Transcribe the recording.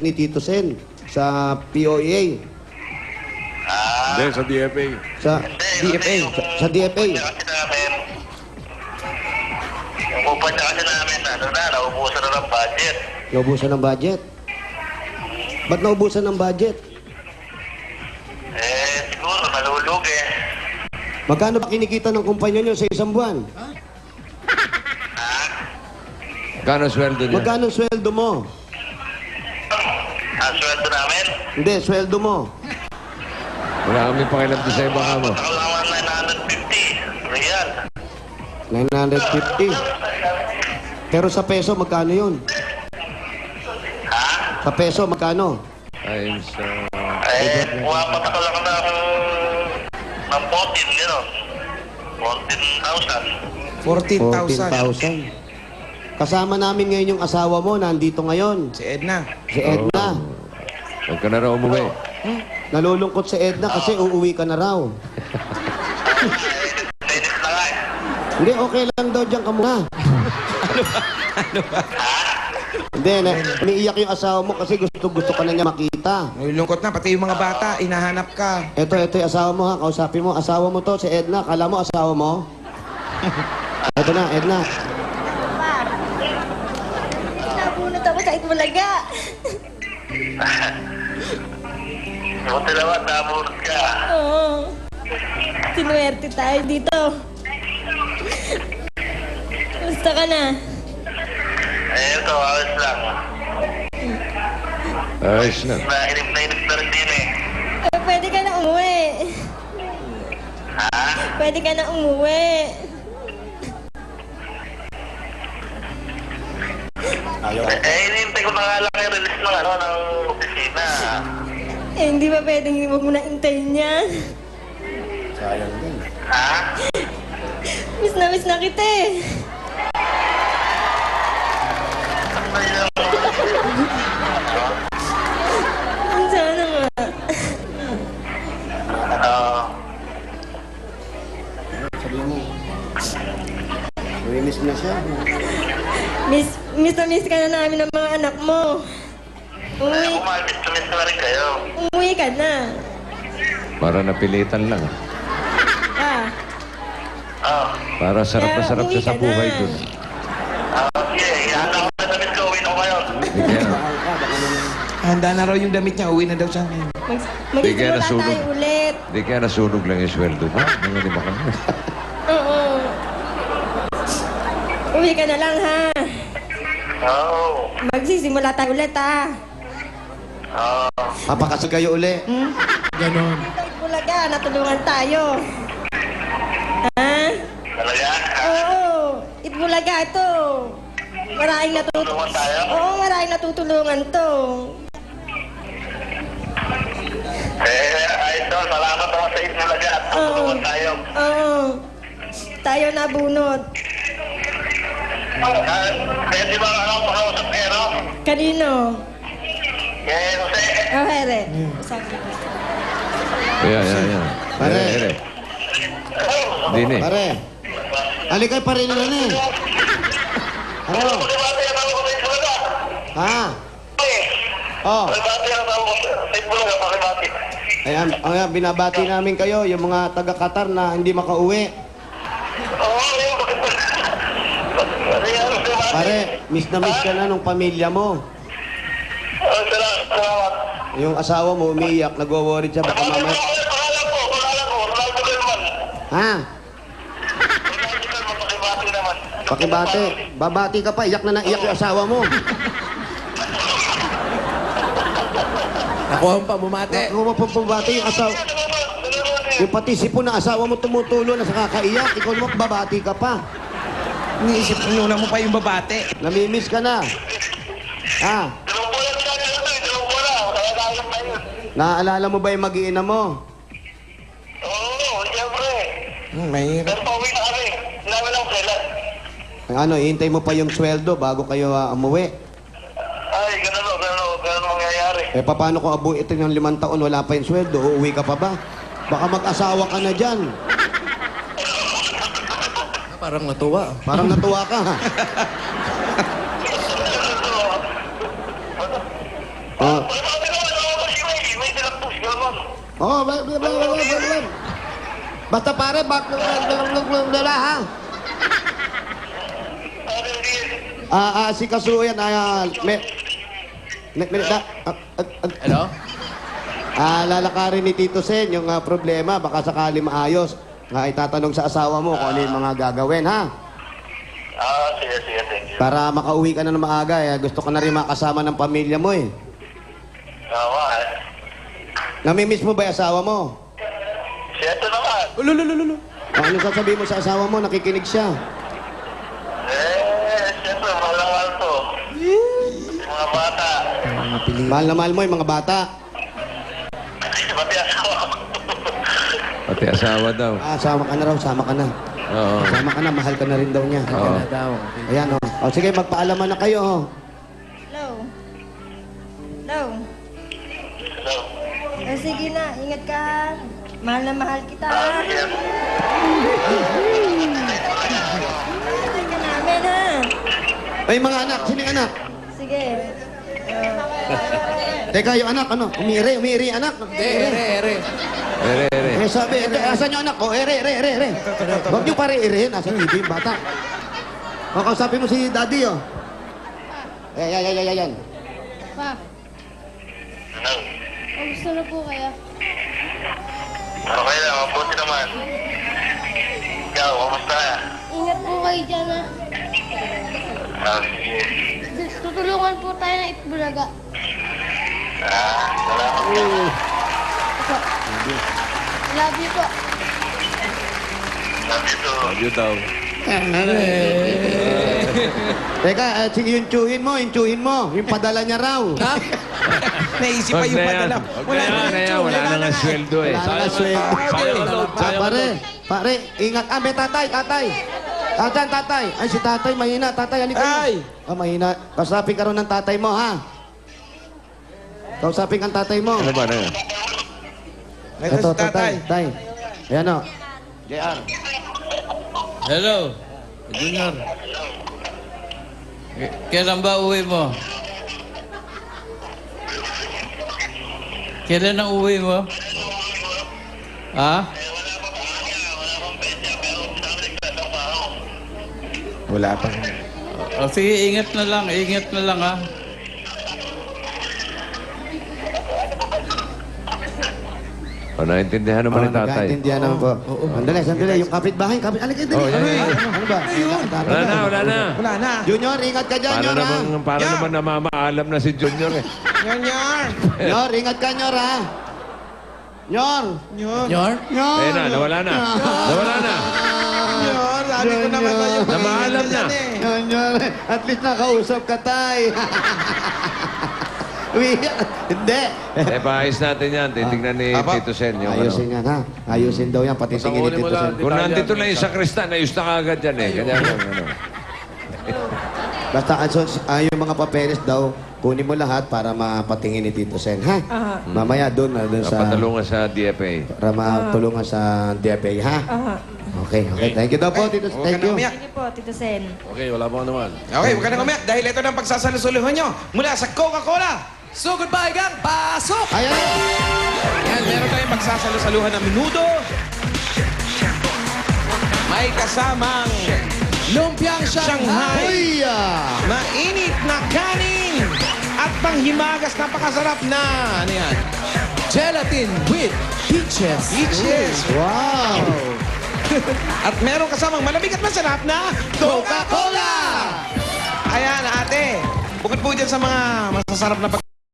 ni Tito Sen sa POEA. Hindi, sa DFA. Sa DFA. Sa DFA. Kasi namin, yung upan na kasi namin, naubusan na ng budget. Naubusan ng budget? Ba't naubusan ng budget? Siguro, nalulog eh. Magkano ba kinikita ng kumpanya nyo sa isang buwan? Magkano sweldo niya? Magkano sweldo mo? Ang sweldo namin, Hindi, sweldo mo. Wala kami pakialam doon sa ibang amo. nakalaman 950 real. 950. Pero sa peso, magkano yun? Sa peso, magkano? Times, Pumapatak ko lang ng 14, gano'n. 14,000. 14,000. Kasama namin ngayon yung asawa mo, nandito ngayon. Si Edna. Si Edna. huwag ka na raw umuwi. Nalulungkot si Edna kasi uuwi ka na raw. Tennis na nga eh. Hindi, okay lang daw dyan ka muna. Hindi, umiiyak yung asawa mo kasi gusto ka na niya makita. Nalulungkot na, pati yung mga bata, inahanap ka. Ito yung asawa mo ha, kausapin mo. Asawa mo to, si Edna. Kala mo asawa mo? Ito na, Edna. Nabunot ako sa Itbulaga. Buti naman, nabunod ka. Oo. Sinuwerte tayo dito. Gusto ka na? Ito, ayos lang. Ayos na. Nainip na rin din eh. Pwede ka na umuwi. Ha? Pwede ka na umuwi. Hinihintay ko na nga lang yung release ng opisina. Hindi ba pwedeng huwag mo na intayin yan? Ha? Miss na kita eh. Sana nga. Sabihin mo. Miss na siya. Miss ka na namin ng mga anak mo. Umuwi, Miss na rin kayo. umuwi ka na. Para napilitan lang. Ah, Para sarap na sarap siya sa buhay dun. Okay, handa ko na damit ko. Uwi na ko ngayon. Bigyan, Handa na raw yung damit niya, uwi na daw siya. magsisimula nasunog. tayo ulit. di kaya nasunog lang yung sweldo mo. Ngayon, di ba kami? Oo. Uwi ka na lang ha. Oo. Magsisimula tayo ulit ha. Papakasal kayo uli. Ganon. Bulaga, natulungan tayo. Ha? Talaga? Oo. Itbulaga ito. Maraming Tulungan tayo? Oo, maraming natutulungan to. Idol, salamat ako sa inyo talaga at tutulungan tayo. Oo. Tayo nabunot. Kaya di ba ako makausap pero? Kanino? Kaya Jose. Oh, here. Ayan. Pare. Ere. Dini. Pare. Alikay pa rin nila ni. Ano? Pakibati ang tawag ko sa Itbulaga. Ha? Oh. Pakibati ang tawag ko sa Itbulaga, pakibati. Ayan, binabati namin kayo, yung mga taga-Qatar na hindi makauwi. Oo, yung Pare, miss na miss ka na nung pamilya mo. Salamat. Yung asawa mo umiiyak, nagwo-worry siya, baka mamaya... Pangalan ko, Ronaldo Gelman. Ha? Ronaldo Gelman, pakibati naman. Pakibate. Babati ka pa, iyak na naiyak yung asawa mo. Ako ang pamumate. Ako mapapabati yung asawa... Yung pati sipon na asawa mo tumutulo na sa kakaiyak, ikaw naman babati ka pa. Iniisip ko nuna mo pa yung babate. Namimiss ka na. Ha? Dalawang buwan na natin ito, dalawang buwan na. Kaya tayo na yun. Naaalala mo ba yung mag-iina mo? Oo, siyempre. Mahirap. Pero pauwi na kami. Namin lang kailan. Ano, hihintay mo pa yung sweldo bago kayo umuwi. Ay, ganun mangyayari. Eh, paano kung abuin ito ng 5 taon, wala pa yung sweldo, uuwi ka pa ba? Baka mag-asawa ka na dyan. Parang natuwa. Parang natuwa ka, ha? sabi ko, ano ako si May? May nilagpos, gano'n. Oh, basta pare, dala ha. Sabi hindi. Si Kasuyan, Hello? lalakarin ni Tito Sen yung problema, baka sakali maayos. Itatanong sa asawa mo kung ano yung mga gagawin, ha? Sige, thank you. Para makauwi ka na ng maaga, gusto ka na rin makasama ng pamilya mo, eh. Tama, Namimiss mo ba yung asawa mo? Siyempre naman. Ano sasabihin mo sa asawa mo? Nakikinig siya. Siyempre, mahal to. Yung mga bata. Mahal na mahal mo yung mga bata. Pati asawa ko. Pati asawa daw. Sama ka na raw, sama ka na. Oo. Sama ka na, mahal ka na rin daw niya. Oo. Ayan, oh. Sige, magpaalaman na kayo, oh. Hello? Hello? Hello. Sige na, ingat ka. Mahal na mahal kita. Sige. Ingat ka namin, ha? Ay, mga anak, sino yung anak? Sige. Teka, yung anak, ano? Umiri, anak. Ere, ere. Sabi, asan yung anak? Ere. Huwag niyo pare ere, nasa TV yung bata. Kausapin mo si daddy, oh. Yan. Pa, Ano? kamusta na po kaya? Okay lang, mabuti naman. Ikaw, kamusta ka? Ingat po kayo dyan, ha? Sige. Tutulungan po tayo ng Itbulaga. Salamat. Po. Love you po. Love you too. Love you daw. Teka, yung tsuhin mo. Yung padala niya raw. Naisip pa Wag yung na yan. padala. Wag na yan. Wala na nga sweldo eh. Wala na sweldo. Pare, ingat. May tatay. Asan tatay? Ay, si tatay, mahina. Tatay, halika. Ay! Mahina. Kausapin ka rin ng tatay mo, ha? Kausapin kang tatay mo. Ano ba na yan? Ito si tatay. Tay. Ayan, o. Hello? Junior? Kailan ba uwi mo? Kailan ang uwi mo? Ha? Wala pa. O sige, ingat na lang ha. Naintindihan naman ni tatay. Nagkaintindihan naman po. Sandali. Yung kapitbahay. Halika, dali. Oh, yan. Ano ba? Wala na. Junior, ingat ka dyan, Junior, ha? Para naman namamaalam na si Junior eh. Nyor! Junior, ingat ka, Junior, ha? Junior. Nyor? Junior. Ayun na, nawala na. Nyor! Sabi ko naman kayo. Namaalam na. Junior, at least nakausap ka, tay. Hindi. Paayos natin yan. Titignan ni Apa? Tito Sen. Yung Ayusin yan, ha? Ayusin daw yan, pati tingin ni Tito Sen. Kung nandito na yung sakristan, ayos na kagad yan eh. Ganyan lang. Basta yung mga papeles daw, kunin mo lahat para mapatingin ni Tito Sen, ha? Mamaya doon sa... Patalungan sa DFA. Para matulungan sa DFA, ha? Okay. Thank you daw po, Tito Sen. Huwag Thank ka na you. umiyak. Sige po, Tito Sen. Okay, wala pa naman. Okay, huwag ka na umiyak dahil ito na ang pagsasalusuluhan nyo mula sa Coca-Cola. So, goodbye, gang! Pasok! Ayan! Yan, meron tayong pagsasalusaluhan ng minuto. May kasamang lumpiang Shanghai. Uy! Mainit na kanin at panghimagas napakasarap na ano yan? Gelatin with peaches. Wow! At meron kasamang malamig at masarap na Coca-Cola. Ayan, ate. Bukod po dyan sa mga masasarap na